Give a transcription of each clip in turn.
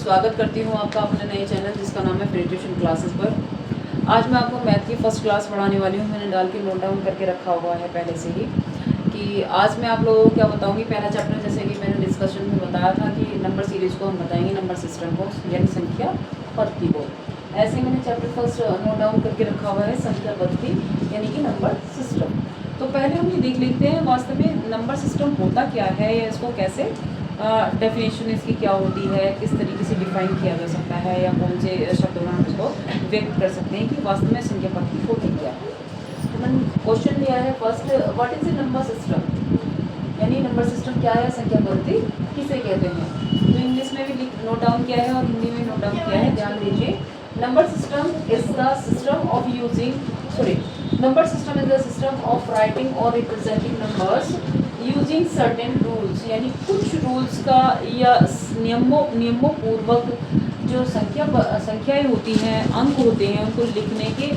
स्वागत करती हूँ आपका अपने नए चैनल जिसका नाम है फ्री ट्यूशन क्लासेस पर। आज मैं आपको मैथ की फ़र्स्ट क्लास पढ़ाने वाली हूँ। मैंने डाल के नोट डाउन करके रखा हुआ है पहले से ही कि आज मैं आप लोगों को क्या बताऊँगी। पहला चैप्टर जैसे कि मैंने डिस्कशन में बताया था कि नंबर सीरीज़ को हम बताएंगे, नंबर सिस्टम को यानी संख्या पद्धति को। ऐसे ही मैंने चैप्टर फर्स्ट नोट डाउन करके रखा हुआ है संख्या पद्धति यानी कि नंबर सिस्टम। तो पहले हम ये देख लेते हैं वास्तव में नंबर सिस्टम होता क्या है या इसको कैसे डेफिनेशन इसकी क्या होती है, किस तरीके से डिफाइन किया जा सकता है या कौन से शब्दों में हम इसको व्यक्त कर सकते हैं कि वास्तव में संख्या पद्धति होती क्या है। तो मैंने क्वेश्चन लिया है first, what is a number system, यानी नंबर सिस्टम क्या है, संख्या पद्धति किसे कहते हैं। तो इंग्लिश में भी नोट डाउन किया है और हिंदी में नोट डाउन किया है, ध्यान दीजिए। Number system is the system of number system is the system of writing और representing numbers using certain rules, यानी कुछ रूल्स का या नियमों पूर्वक जो संख्याएं होती हैं, अंक होते हैं, उनको लिखने के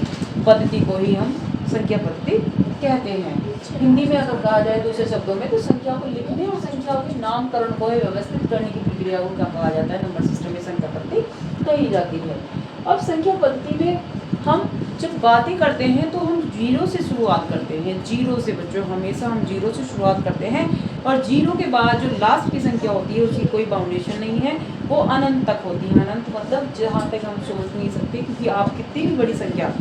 पद्धति को ही हम संख्या पद्धति कहते हैं। हिंदी में अगर कहा जाए दूसरे शब्दों में तो संख्या को लिखने और संख्याओं के नामकरण को व्यवस्थित करने की प्रक्रिया को क्या कहा जाता है, नंबर सिस्टम में संख्या पद्धति कही जाती है। अब संख्या पद्धति में हम जब बातें करते हैं तो हम जीरो से शुरुआत करते हैं, जीरो से बच्चों, हमेशा हम जीरो से शुरुआत करते हैं और जीरो के बाद जो लास्ट की संख्या होती है उसकी कोई बाउंडेशन नहीं है, वो अनंत तक होती है। अनंत मतलब जहाँ तक हम सोच नहीं सकते, क्योंकि आप कितनी भी बड़ी संख्या,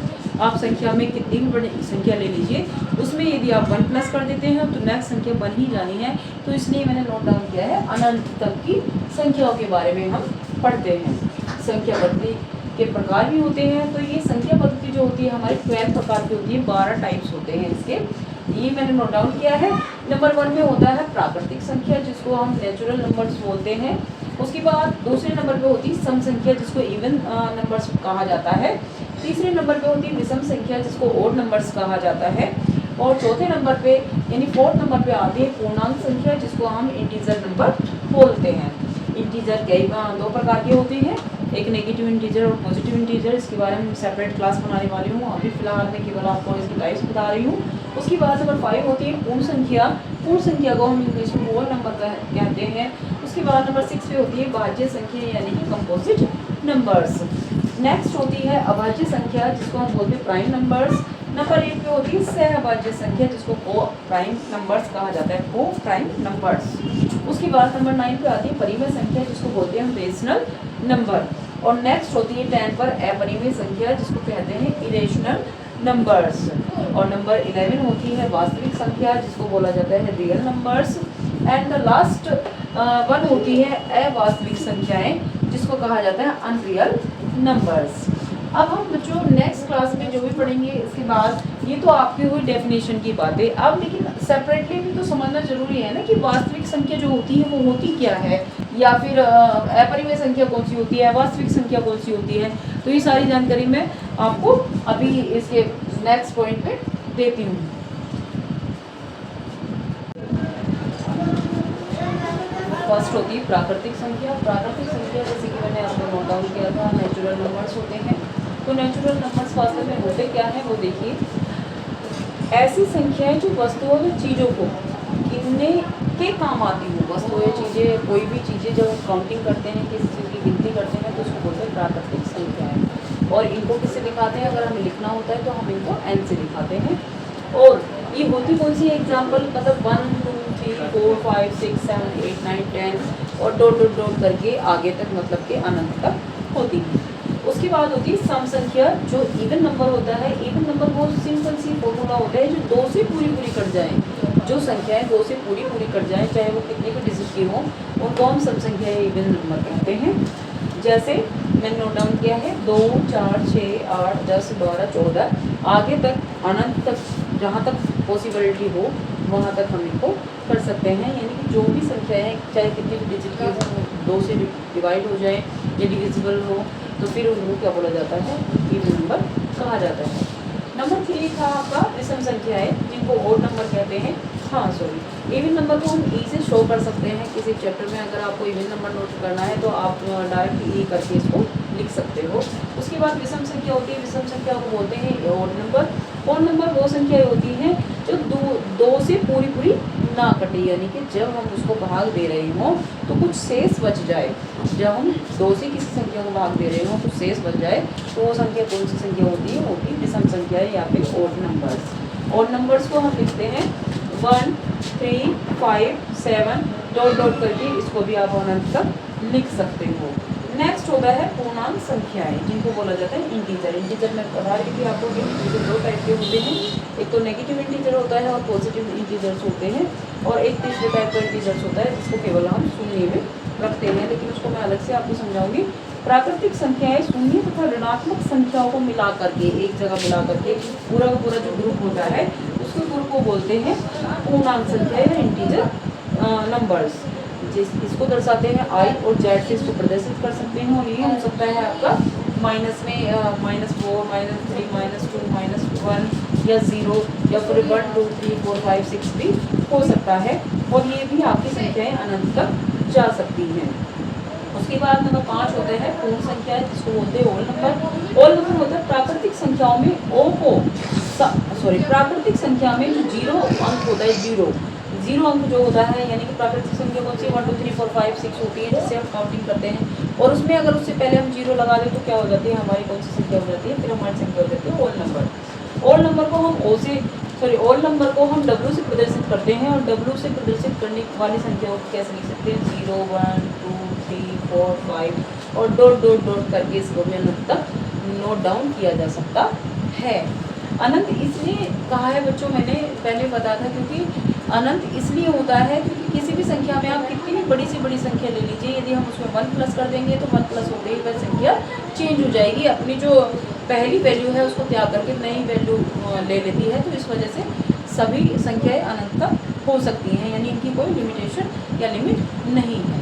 आप संख्या में कितनी भी बड़ी संख्या ले लीजिए, उसमें यदि आप 1 प्लस कर देते हैं तो नेक्स्ट संख्या बन ही जानी है। तो इसलिए मैंने नोट डाउन किया है अनंत तक की संख्याओं के बारे में हम पढ़ते हैं। संख्या पद्धति के प्रकार भी होते हैं। तो ये संख्या पद्धति जो होती है हमारे 12 प्रकार की होती है, 12 टाइप्स होते हैं इसके, ये मैंने नोट डाउन किया है। नंबर 1 में होता है प्राकृतिक संख्या जिसको हम नेचुरल नंबर्स बोलते हैं। उसके बाद दूसरे नंबर पे होती है सम संख्या जिसको इवन नंबर्स कहा जाता है। तीसरे नंबर पे होती है विषम संख्या जिसको ओड नंबर्स कहा जाता है। और चौथे नंबर पे यानी 4th नंबर पे आती है पूर्णांक संख्या जिसको हम इंटीजर नंबर बोलते हैं। इंटीजर कई 2 प्रकार की होती है, एक नेगेटिव इंटीजर और पॉजिटिव इंटीजर। इसके बारे में सेपरेट क्लास बनाने वाली हूँ, अभी फिलहाल मैं केवल आपको इसकी टाइप्स बता रही हूँ। उसके बाद नंबर 5 होती है पूर्ण संख्या। पूर्ण संख्या को हम इंग्लिश में होल नंबर कहते हैं। उसके बाद नंबर 6 पे होती है भाज्य संख्या यानी कि कंपोजिट नंबर्स। नेक्स्ट होती है अभाज्य संख्या जिसको हम बोलते हैं प्राइम नंबर्स। नंबर 8 पे होती है सहअभाज्य संख्या जिसको को प्राइम नंबर्स कहा जाता है, को प्राइम नंबर्स। उसके बाद नंबर 9 पे आती है परिमेय संख्या जिसको बोलते हैं हम रेशनल नंबर। और नेक्स्ट होती है 10 पर अपरिमेय संख्या जिसको कहते हैं इरेशनल नंबर्स। और नंबर 11 होती है वास्तविक संख्या जिसको बोला जाता है real numbers. And the last 1 होती है अवास्तविक संख्याएं जिसको कहा जाता है अनरियल नंबर्स। अब हम बच्चों नेक्स्ट क्लास में जो भी पढ़ेंगे इसके बाद, ये तो आपकी हुई डेफिनेशन की बातें। अब लेकिन सेपरेटली भी तो समझना जरूरी है ना कि वास्तविक संख्या जो होती है वो होती क्या है, या फिर अपरिमेय संख्या कौन सी होती है, वास्तविक संख्या कौन सी होती है। तो ये सारी जानकारी मैं आपको अभी इसके नेक्स्ट पॉइंट पे देती हूँ। फर्स्ट होती है प्राकृतिक संख्या। प्राकृतिक संख्या जैसे कि मैंने आपको नोट डाउन किया था नेचुरल नंबर्स होते हैं। तो नेचुरल नंबर्स वास्तव में होते क्या है वो देखिए, ऐसी संख्याएं जो वस्तुओं में चीज़ों को गिनने के काम आती हो। वस्तुएं, चीज़ें, कोई भी चीज़ें जब हम काउंटिंग करते हैं, किसी चीज़ की गिनती करते हैं तो उसको बोलते हैं प्राकृतिक संख्याएँ। और इनको किससे दिखाते हैं, अगर हमें लिखना होता है तो हम इनको n से दिखाते हैं। और ये होती कौन सी एग्जाम्पल, मतलब 1 2 3 4 5 6 7 8 9 10 और डॉट डॉट डॉट करके आगे तक, मतलब कि अनंत तक होती है। उसके बाद होती है सम संख्या जो इवन नंबर होता है। इवन नंबर वो सिंपल सी फॉर्मूला होता है जो 2 से पूरी कट जाए। जो संख्याएं 2 से पूरी कट जाए, चाहे वो कितने भी डिजिट की हो, उनको हम सम संख्या इवन नंबर कहते हैं। जैसे मैंने नोट डाउन किया है 2 4 6 8 10 12 14 आगे तक अनंत तक, जहाँ तक पॉसिबिलिटी हो वहाँ तक हम इनको कर सकते हैं। यानी कि जो भी संख्याएं चाहे कितनी भी डिजिट की हो, 2 से डिवाइड हो जाए या डिविजिबल हो, तो फिर उनको क्या बोला जाता है, इवन नंबर कहा जाता है। नंबर 3 था आपका विषम संख्याएं जिनको ओड नंबर कहते हैं। हाँ सॉरी, इवन नंबर को हम ई से शो कर सकते हैं। किसी चैप्टर में अगर आपको इवन नंबर नोट करना है तो आप डायरेक्ट ई करके इसको लिख सकते हो। उसके बाद विषम संख्या होती है। विषम संख्या को बोलते हैं ओड नंबर। ओड नंबर वो संख्याएं होती हैं जो 2 से पूरी ना कटे, यानी कि जब हम उसको भाग दे रहे हों तो कुछ शेष बच जाए। जब हम 2 से किसी संख्या को भाग दे रहे हों कुछ शेष बच जाए तो वो संख्या कौन सी संख्या होती है, वो भी विषम संख्या है या फिर ऑड नंबर्स। ऑड नंबर्स को हम लिखते हैं 1, 3, 5, 7 डॉट डॉट करके, इसको भी आप अनंत तक लिख सकते हो। नेक्स्ट होता है पूर्णांक संख्याएं, जिनको बोला जाता है इंटीजर। इंटीजर में बता रही थी आपको कि इंटीजर 2 टाइप के होते हैं, एक तो नेगेटिव इंटीजर होता है और पॉजिटिव इंटीजर्स होते हैं, और एक तीसरे टाइप का इंटीजर्स होता है जिसको केवल हम शून्य में रखते हैं, लेकिन उसको मैं अलग से आपको समझाऊंगी। प्राकृतिक संख्याएं शून्य तथा ऋणात्मक संख्याओं को मिला करके, एक जगह मिला करके पूरा का पूरा जो ग्रुप होता है उसके ग्रुप को बोलते हैं पूर्णांक संख्या या इंटीजर नंबर्स। इसको दर्शाते हैं आई और जेड से इसको प्रदर्शित कर सकते हैं, और ये हो सकता है आपका माइनस में -4, -3, -2, -1 या 0 या फिर 1, 2, 3, 4, 5, 6 भी हो सकता है, और ये भी आपकी संख्याएं अनंत तक जा सकती हैं। उसके बाद नंबर 5 होते हैं पूर्ण संख्या, जिसको बोलते हैं होल नंबर। होल नंबर होता है प्राकृतिक संख्याओं में प्राकृतिक संख्या में जो 0 अंक होता है, 0 अंक जो होता है, यानी कि प्राकृतिक संख्या कौन सी 1, 2, 3, 4, 5, 6 होती है, जिससे हम काउंटिंग करते हैं, और उसमें अगर उससे पहले हम 0 लगा दें तो क्या हो जाती है, हमारी कौन सी संख्या हो जाती है, फिर हमारी संख्या हो जाती है होल नंबर। होल नंबर को हम होल नंबर को हम W से प्रदर्शित करते हैं, और W से प्रदर्शित करने वाली संख्याओं को कैसे लिख सकते हैं, 0, 1, 2, 3, 4, 5 और डॉट डॉट डॉट करके इसको भी अनंत तक नोट डाउन किया जा सकता है। अनंत इसलिए कहा है बच्चों, मैंने पहले बताया था, क्योंकि अनंत इसलिए होता है क्योंकि किसी भी संख्या में आप कितनी भी बड़ी से बड़ी संख्या ले लीजिए, यदि हम उसमें 1 प्लस कर देंगे तो 1 प्लस होते ही वह संख्या चेंज हो जाएगी, अपनी जो पहली वैल्यू है उसको त्याग करके नई वैल्यू ले लेती है। तो इस वजह से सभी संख्याएं अनंत तक हो सकती हैं, यानी इनकी कोई लिमिटेशन या लिमिट नहीं है।